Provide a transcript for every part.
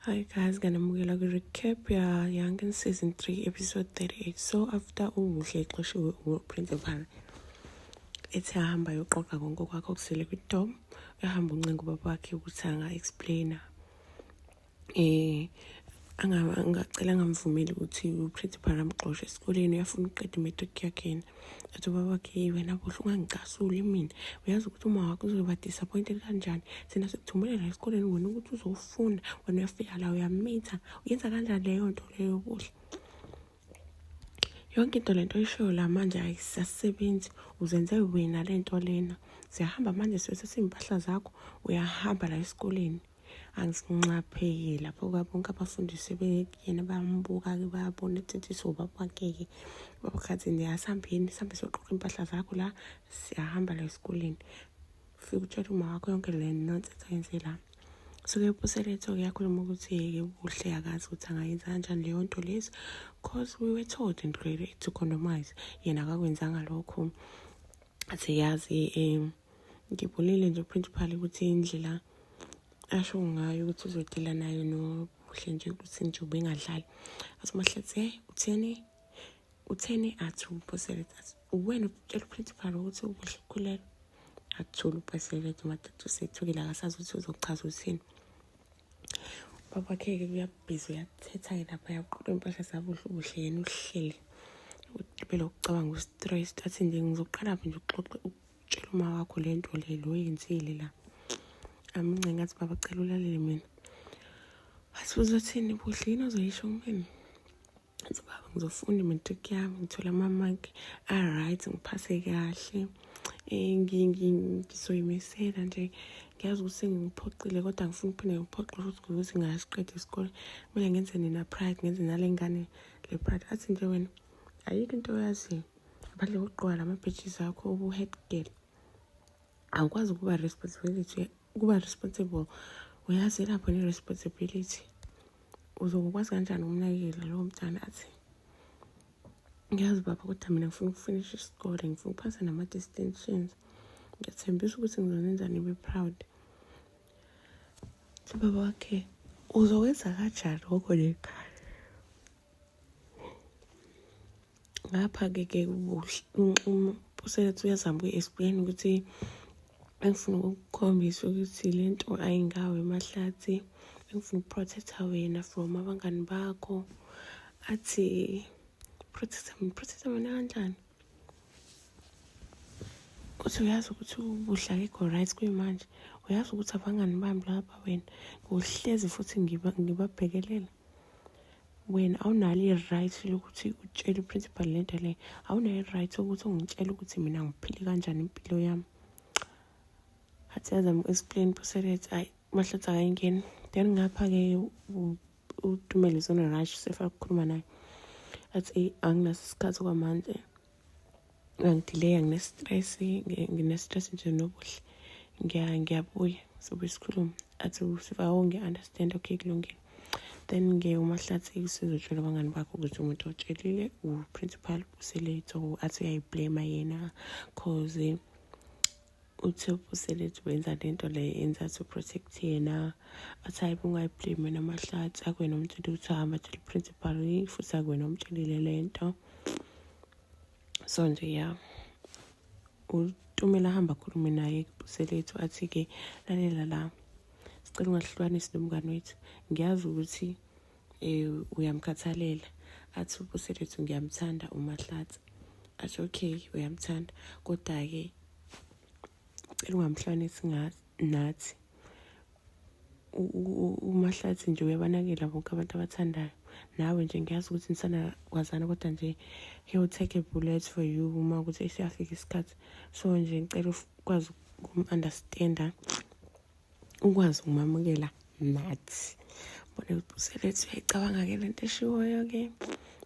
Hi guys, ganamukela ku-recap Young Season 3 episode 38. So after uhle exoshiwe uprincipal ethi ahamba yoqoqa konke kwakhe okusele kwi-dorm, ehamba uncenga ubaba wakhe ukuthi anga-explainer angacela angamvumeli ukuthi uprincipal amxoshe esikoleni, uyafuna ukuqeda imatric yakhe yena. Athi ubaba wakhe, wena bohle ungangicasuli mina, uyazi ukuthi uma wakho uzoba disappointed kanjani, thina sikuthumelela esikoleni wena ukuthi uzofunda, wena uyafika la uyamitha, uyenza kanjani leyo nto leyo bohle. Yonke into lento oyishoyo la manje ayisasebenzi, uzenze wena lento lena. Siyahamba manje siyothatha impahla zakho, uyahamba la esikoleni. Angisinxapheke lapho bonke abafundi sebeyena bayambuka-ke, bayabona ukuthi sobaba wakhe-ke. Baba khathi niyasihambeni, sihambe siyoqoqa impahla zakho la, siyahamba la esikoleni. Fika utshela uma wakho yonke le nonsense ayenze la. So-ke uPuseletho-ke yakhuluma ukuthi ubuhle akazi ukuthi angayenza kanjani leyo nto lezi, cause we were taught in grade 8 to condomize. Yena akakwenzanga lokho. Athi yazi ngibulile nje uprincipal ukuthi indlela asho ngayo ukuthi uzodila nayo nobuhle nje ukuthi nje ubengadlali. Athi Mahlatsi, utheni athi uPuseletho athi wena utshela uprincipal ukuthi ubuhle ukhulela. Akuthula uPuseletho madoda usethukile akasazi ukuthi uzochaza uthini. Baba wakhe-ke uyabhizi uyathetha-ke lapha uyaqoqa impahla zabuhle ubuhle yena uhleli. Ubele ukucabanga u-stress athi nje ngizoqala nje ukuxoxa ukutshela uma wakho le nto le lo yenzile la. Amncenga athi baba cela ulalele mina. Athi uzothini buhle yini ozoyisho kumina? Athi baba ngizofunda imatric yami ngithola ama-mark a-right ngiphase kahle. Ngizoyimisela nje, ngiyazi ukuthi sengiphoqile kodwa ngifuna ukuphinde ngiphoqe futhi ukuthi ngasiqede isikole. Kumele ngenze nina pride, ngenze nale ngane le pride. Athi nje wena ayikho into oyaziyo ngaphandle kokugqoka lama-badges akho ubu-head girl. Awukwazi ukuba responsible. Uyazi lapho ne-responsibility. Uzokwazi kanjani ukumnakekela lowo mntana? Athi ngiyazi baba kodwa mina ngifuna ukufinisha isikole, ngifuna ukuphasa nama-distinctions. Ngiyathembisa ukuthi ngizonenza nibe proud. Baba wakhe, uzokwenza kanjani lokho lekhaya? Ngapha-ke uPuseletho uyazama uku-explain ukuthi engifuna ukukukhombisa ukuthi le nto ayingawe Mahlatsi, engifuna ukuprotecta wena from abangani bakho. Athi protecta mina kanjani? Uthi uyazi ukuthi ubuhle akekho right kuyimanje, uyazi ukuthi abangani bami lapha wena ngihlezi futhi ngibabhekelela. Wena awunalo i-right lokuthi utshele uprincipal lento le, awunayo i-right ukuthi ungitshele ukuthi mina ngiphile kanjani impilo yami. Athi yazama uku-explain Puseletho, hayi Mahlatsi akayingeni. Then ngapha-ke uTumelo Rush sefaka ukukhuluma naye. Athi anginaso isikhathi kwamanje, uyangidileya, ngine-stress nje nobuhle. Ngiyabuya sobe sikhuluma. Athi usifawo ngiya-understand, okay kulungile. Then-ke uMahlatsi sizotshela abangani bakho ukuthi umuntu otshelile uprincipal Puseletho. Athi uyayiblame yena cause uthi uPuseletho wenza lento le yenza to protect yena. Athi hayi bungayiblame wena Mahlatsi, akuwena umuntu ukuthi ahamba atshele uprincipal futhi akuwena umtshelile lento. So nje ya uTumela ahamba akhulume naye uPuseletho. Athi-ke lalela la, sicela ungahlukanisi nomngani wethu, ngiyazi ukuthi uyamkhathalela. Athi uPuseletho ngiyamthanda uMahlatsi. Athi okay uyamthanda kodwa-ke cela ungamhlukanisi nathi. uMahlatsi nje uyabanakela bonke abantu abathandayo, nawe nje ngiyazi ukuthi nisana kwazana kodwa nje he will take a bullet for you uma ukuthi siyafika isikhathi. So nje ngicela ukwazi ukum-understanda, ukwazi ukumamukela nathi. Bona uPuseletho uyayicabanga-ke lento eshiwoyo-ke.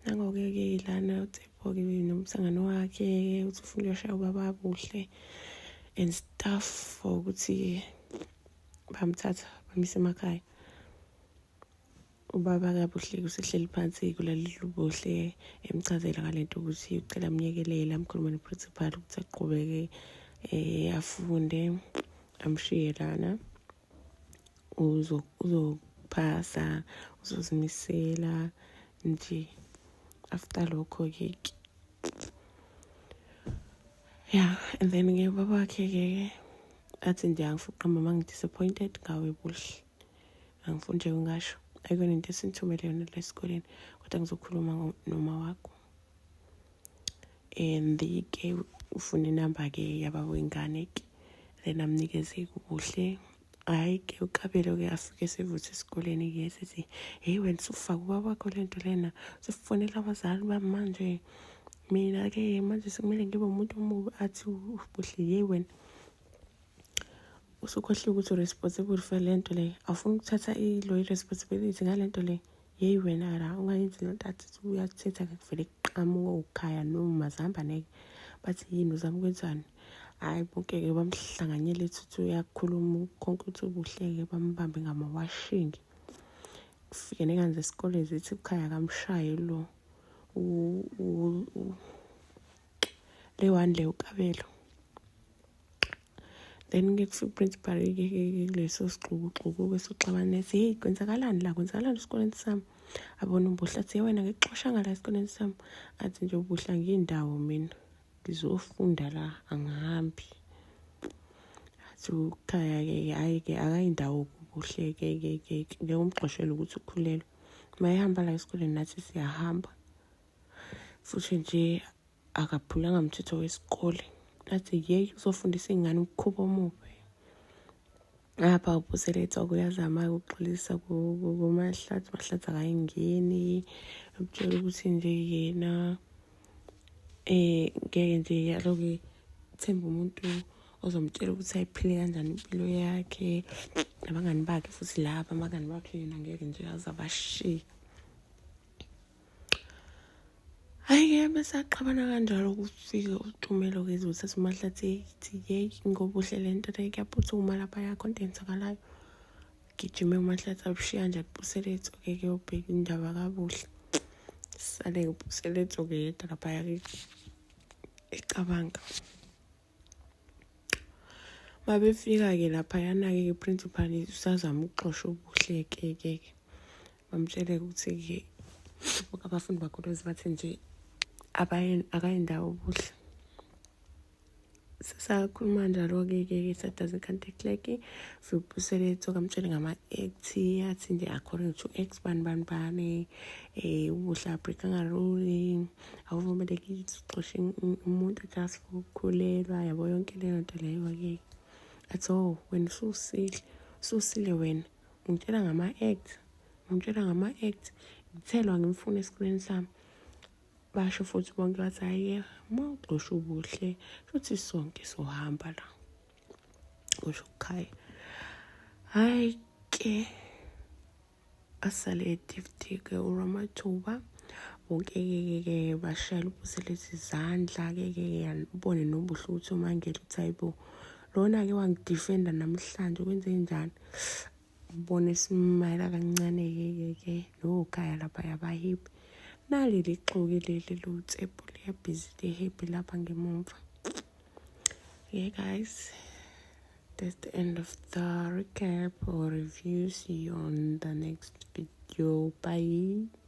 Nangoke-ke lana uThepho-ke nomhlangano wakhe uthi ufuna uyoshaya ubaba buhle and stuff for ukuthi bamthatha bamisa emakhaya. Ubaba kabuhle usehleli phansi kulalela ubuhle emchazela ngalento ukuthi ucela amnyekelele, amkhuluma noprincipal ukuthi aqhubeke afunde, amshiye lana. uzophasa, uzozimisela nje. After lokho-ke yeah, and then-ke babakhe-ke athi nje angifuni ukuqamba uma ngi-disappointed ngawe buhle, angifuni nje ungasho, ayikona into esithumele yona la esikoleni, kodwa ngizokhuluma noma wakho. And-ke ufuna inamba-ke yababo ingane-ke, then amnikeze kuhle. Hhayi-ke uKabelo-ke afike sevutha esikoleni-ke sethi, hey wena sufaka ubaba wakho le nto lena, sifonela abazali bami manje, mina-ke manje sekumele ngibe umuntu omubi. Athi Buhle, hey wena usukhohliwe ukuthi u-responsible for le nto le, awufuni ukuthatha i-responsibility ngale nto le. Yeyi wena la ungayenzi lento, athi uyathetha kuvele kuqhamuka ukhaya noma zihamba neke. Bathi yini uzama ukwenzani? Hhayi bonke-ke bamhlanganyele ethi uyakhuluma konke ukuthi Buhle-ke bambambe ngamawashingi. Kufike nengane zesikole zithi ekhaya kamshaye lo le one le uKabelo. Then-ke kufika uprinsipali-ke kuleso sigxukuxuku sokuxabana ethi, hey kwenzakalani la, kwenzakalani esikoleni sami? Abona uBuhle athi wena ngikuxoshanga la esikoleni sami. Athi nje uBuhle ngiyindawo mina, ngizofunda la angihambi. Athi ukhaya-ke hhayi-ke akayindawo kuBuhle-ke ngeke umxoshele ukuthi ukhulelwe. Uma ehamba la esikoleni nathi siyahamba, futhi nje akaphulanga umthetho wesikole. Athi yeyi uzofundisa iy'ngane umkhuba omubi. Ngapha uBuselethwa uyazama ukuxolisa kuMahlathi. Mahlathi akayingeni, amtshela ukuthi nje yena ngeke nje yaloku themba umuntu ozomtshela ukuthi ayiphile kanjani impilo yakhe. Nabangani bakhe futhi laba abangani bakhe yena ngeke nje aze abashiye. Hhayi-ke bese axabana kanjalo kufike uTumelo-ke ezothatha uMahlathi ethi yeyi ngoBuhle le nto le kuyaphuthuma laphaya khona into enzakalayo. Gijime uMahlathi abushiya nje uBuselethwa-ke kuyobheka indaba kaBuhle. Sale uBuselethwa-ke yedwa laphaya-ke ecabanga. Uma befika-ke laphayana-ke i-principal usazama ukuxosha uBuhle-ke bamtshele ukuthi-ke abafundi bakhuluzi bathi nje akayindawo uBuhle. Sakhuluma njalo-ke sadaza i-contact like uBuselethwa kamtshele ngama-act, athi nje according to X bani uBuhle abreakanga rule, awuvumelekile ukuxosha umuntu just for ukukhulelwa, yabo yonke leyo nto leyo-ke. Athi wena ususile wena, ngitshela ngama-act, ngithelwa ngimfuna esikoleni sami. Basho futhi bonke bathi hhayi uma uxosha uBuhle futhi sonke sohamba la, kusho ukhaya. Hhayi-ke asale edifti-ke uRamathuba, bonke-ke bashayela uBuselethwa izandla-ke ubone noBuhle ukuthi umangele uthi hayi bo, lona-ke wangidifenda namhlanje wenze njani. Ubone simayela kancane-ke nokhaya lapha yabahipi. Naleli xuku leli loTshepo liyabhizi lihappy lapha ngemuva. Yeah guys, that's the end of the recap or review. See you on the next video. Bye.